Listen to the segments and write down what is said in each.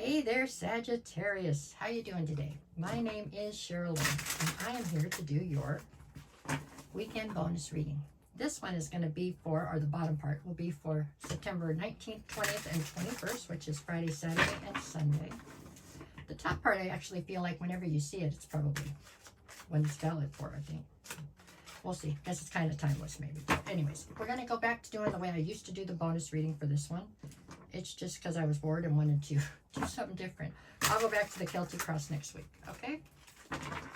Hey there, Sagittarius. How you doing today? My name is Cheryl, and I am here to do your weekend bonus reading. This one is going to be for, or the bottom part will be for September 19th, 20th, and 21st, which is Friday, Saturday, and Sunday. The top part, I actually feel like whenever you see it, it's probably when it's valid for, I think. We'll see. Guess it's kind of timeless, maybe. Anyways, we're going to go back to doing the way I used to do the bonus reading for this one. It's just because I was bored and wanted to do something different. I'll go back to the Celtic Cross next week, okay?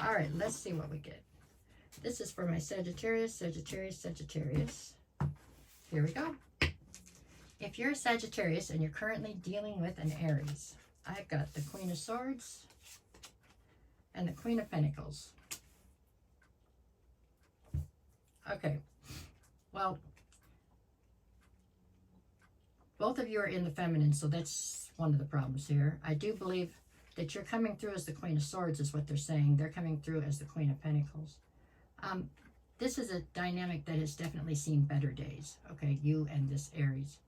All right, let's see what we get. This is for my Sagittarius, Sagittarius, Sagittarius. Here we go. If you're a Sagittarius and you're currently dealing with an Aries, I've got the Queen of Swords and the Queen of Pentacles. Okay, well, both of you are in the feminine, so that's one of the problems here. I do believe that you're coming through as the Queen of Swords is what they're saying. They're coming through as the Queen of Pentacles. This is a dynamic that has definitely seen better days, okay, you and this Aries.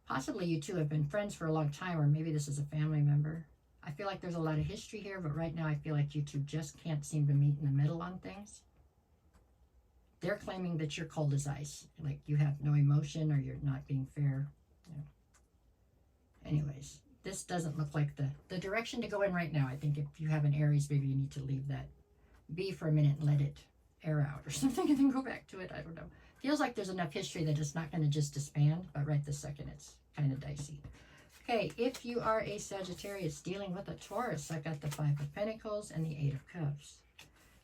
Possibly you two have been friends for a long time, or maybe this is a family member. I feel like there's a lot of history here, but right now I feel like you two just can't seem to meet in the middle on things. They're claiming that you're cold as ice, like you have no emotion or you're not being fair. Anyways, this doesn't look like the direction to go in right now. I think if you have an Aries, maybe you need to leave that be for a minute and let it air out or something and then go back to it. I don't know. Feels like there's enough history that it's not going to just disband, but right this second it's kind of dicey. Okay, if you are a Sagittarius dealing with a Taurus, I've got the Five of Pentacles and the Eight of Cups.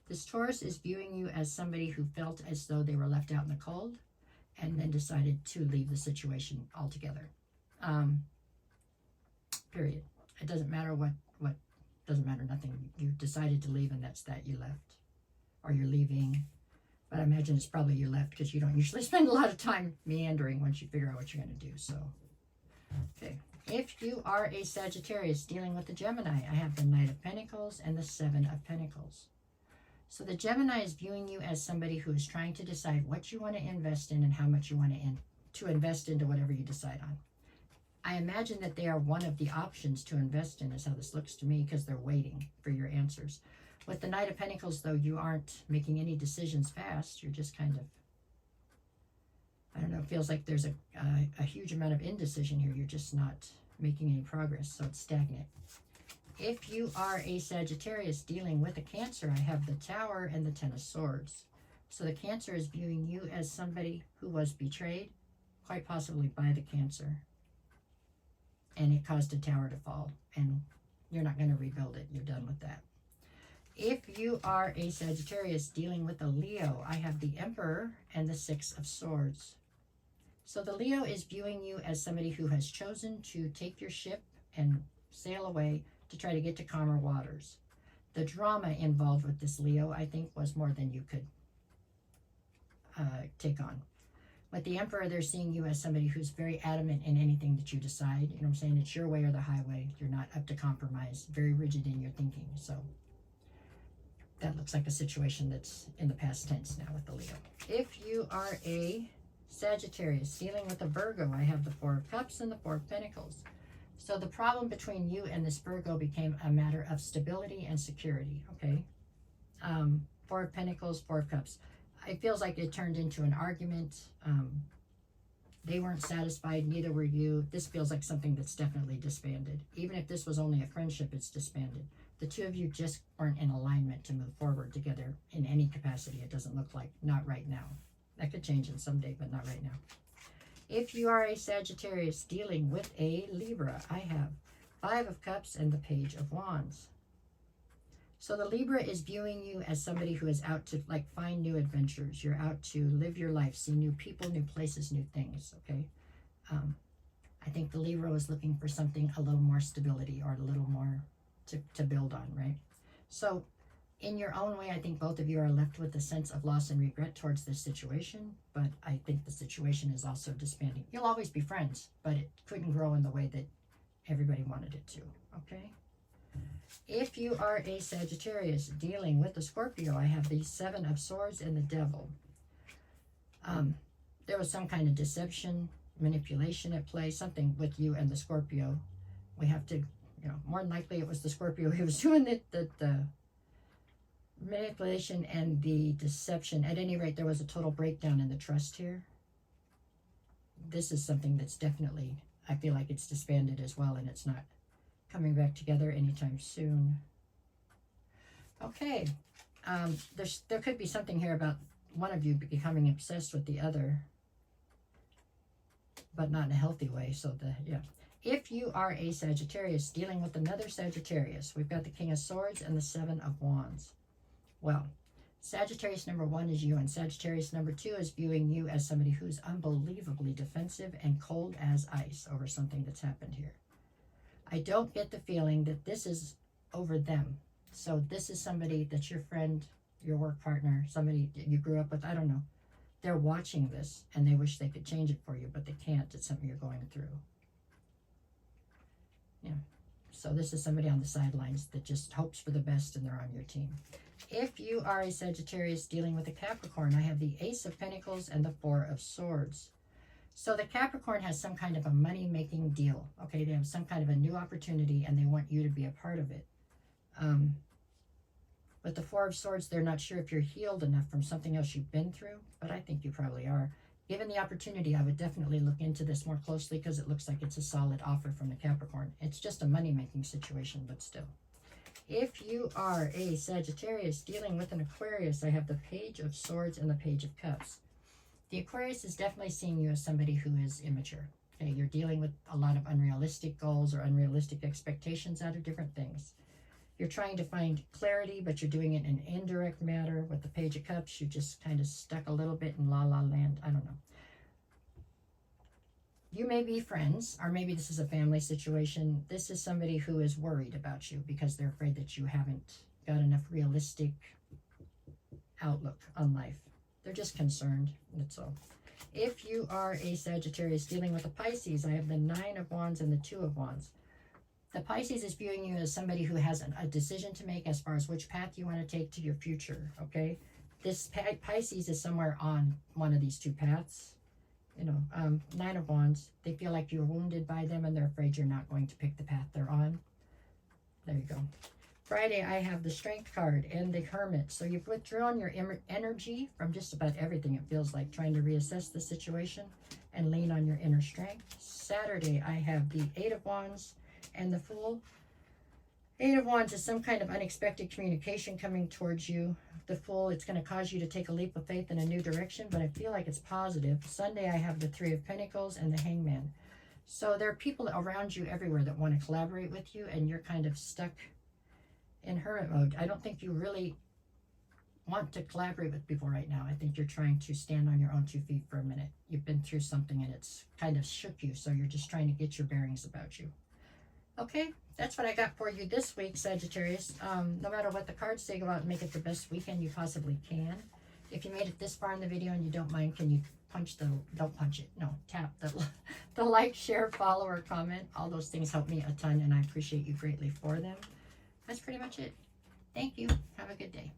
This Taurus is viewing you as somebody who felt as though they were left out in the cold and then decided to leave the situation altogether. Period. It doesn't matter what doesn't matter nothing. You decided to leave and that's that. You left or you're leaving. But I imagine it's probably you left because you don't usually spend a lot of time meandering once you figure out what you're going to do. So, okay. If you are a Sagittarius dealing with the Gemini, I have the Knight of Pentacles and the Seven of Pentacles. So the Gemini is viewing you as somebody who is trying to decide what you want to invest in and how much you want to invest into whatever you decide on. I imagine that they are one of the options to invest in is how this looks to me because they're waiting for your answers. With the Knight of Pentacles, though, you aren't making any decisions fast. You're just kind of, I don't know, it feels like there's a huge amount of indecision here. You're just not making any progress, so it's stagnant. If you are a Sagittarius dealing with a Cancer, I have the Tower and the Ten of Swords. So the Cancer is viewing you as somebody who was betrayed, quite possibly by the Cancer. And it caused a tower to fall, and you're not going to rebuild it. You're done with that. If you are a Sagittarius dealing with a Leo, I have the Emperor and the Six of Swords. So the Leo is viewing you as somebody who has chosen to take your ship and sail away to try to get to calmer waters. The drama involved with this Leo, I think, was more than you could take on. With the Emperor, they're seeing you as somebody who's very adamant in anything that you decide. You know what I'm saying? It's your way or the highway. You're not up to compromise. Very rigid in your thinking. So that looks like a situation that's in the past tense now with the Leo. If you are a Sagittarius dealing with a Virgo, I have the Four of Cups and the Four of Pentacles. So the problem between you and this Virgo became a matter of stability and security, okay? Four of Pentacles, Four of Cups. It feels like it turned into an argument. They weren't satisfied, neither were you. This feels like something that's definitely disbanded. Even if this was only a friendship, it's disbanded. The two of you just weren't in alignment to move forward together in any capacity. It doesn't look like, not right now. That could change in someday, but not right now. If you are a Sagittarius dealing with a Libra, I have Five of Cups and the Page of Wands. So the Libra is viewing you as somebody who is out to like find new adventures. You're out to live your life, see new people, new places, new things, okay? I think the Libra is looking for something, a little more stability or a little more to build on, right? So in your own way, I think both of you are left with a sense of loss and regret towards this situation, but I think the situation is also disbanding. You'll always be friends, but it couldn't grow in the way that everybody wanted it to, okay? If you are a Sagittarius dealing with a Scorpio, I have the Seven of Swords and the Devil. There was some kind of deception, manipulation at play, something with you and the Scorpio. We have to you know, more than likely it was the Scorpio who was doing the manipulation and the deception. At any rate, there was a total breakdown in the trust here. This is something that's definitely, I feel like it's disbanded as well, and it's not coming back together anytime soon. Okay, there could be something here about one of you becoming obsessed with the other, but not in a healthy way. So yeah. If you are a Sagittarius dealing with another Sagittarius, we've got the King of Swords and the Seven of Wands. Well, Sagittarius number 1 is you, and Sagittarius number 2 is viewing you as somebody who's unbelievably defensive and cold as ice over something that's happened here. I don't get the feeling that this is over them. So this is somebody that's your friend, your work partner, somebody you grew up with, I don't know. They're watching this and they wish they could change it for you, but they can't. It's something you're going through. Yeah. So this is somebody on the sidelines that just hopes for the best and they're on your team. If you are a Sagittarius dealing with a Capricorn, I have the Ace of Pentacles and the Four of Swords. So the Capricorn has some kind of a money-making deal. Okay, they have some kind of a new opportunity and they want you to be a part of it. With the Four of Swords, they're not sure if you're healed enough from something else you've been through, but I think you probably are. Given the opportunity, I would definitely look into this more closely because it looks like it's a solid offer from the Capricorn. It's just a money-making situation, but still. If you are a Sagittarius dealing with an Aquarius, I have the Page of Swords and the Page of Cups. The Aquarius is definitely seeing you as somebody who is immature. Okay, you're dealing with a lot of unrealistic goals or unrealistic expectations out of different things. You're trying to find clarity, but you're doing it in an indirect manner. With the Page of Cups, you just kind of stuck a little bit in la-la land. I don't know. You may be friends, or maybe this is a family situation. This is somebody who is worried about you because they're afraid that you haven't got enough realistic outlook on life. They're just concerned, that's all. If you are a Sagittarius dealing with a Pisces, I have the Nine of Wands and the Two of Wands. The Pisces is viewing you as somebody who has a decision to make as far as which path you want to take to your future, okay? This Pisces is somewhere on one of these two paths. You know, Nine of Wands, they feel like you're wounded by them and they're afraid you're not going to pick the path they're on. There you go. Friday, I have the Strength card and the Hermit. So you've withdrawn your energy from just about everything, it feels like, trying to reassess the situation and lean on your inner strength. Saturday, I have the Eight of Wands and the Fool. Eight of Wands is some kind of unexpected communication coming towards you. The Fool, it's going to cause you to take a leap of faith in a new direction, but I feel like it's positive. Sunday, I have the Three of Pentacles and the Hangman. So there are people around you everywhere that want to collaborate with you, and you're kind of stuck in hermit mode. I don't think you really want to collaborate with people right now. I think you're trying to stand on your own 2 feet for a minute. You've been through something and it's kind of shook you, so you're just trying to get your bearings about you. Okay, that's what I got for you this week, Sagittarius. No matter what the cards say, go out and make it the best weekend you possibly can. If you made it this far in the video and you don't mind, can you don't punch it, no, tap the like, share, follow, or comment. All those things help me a ton, and I appreciate you greatly for them. That's pretty much it. Thank you. Have a good day.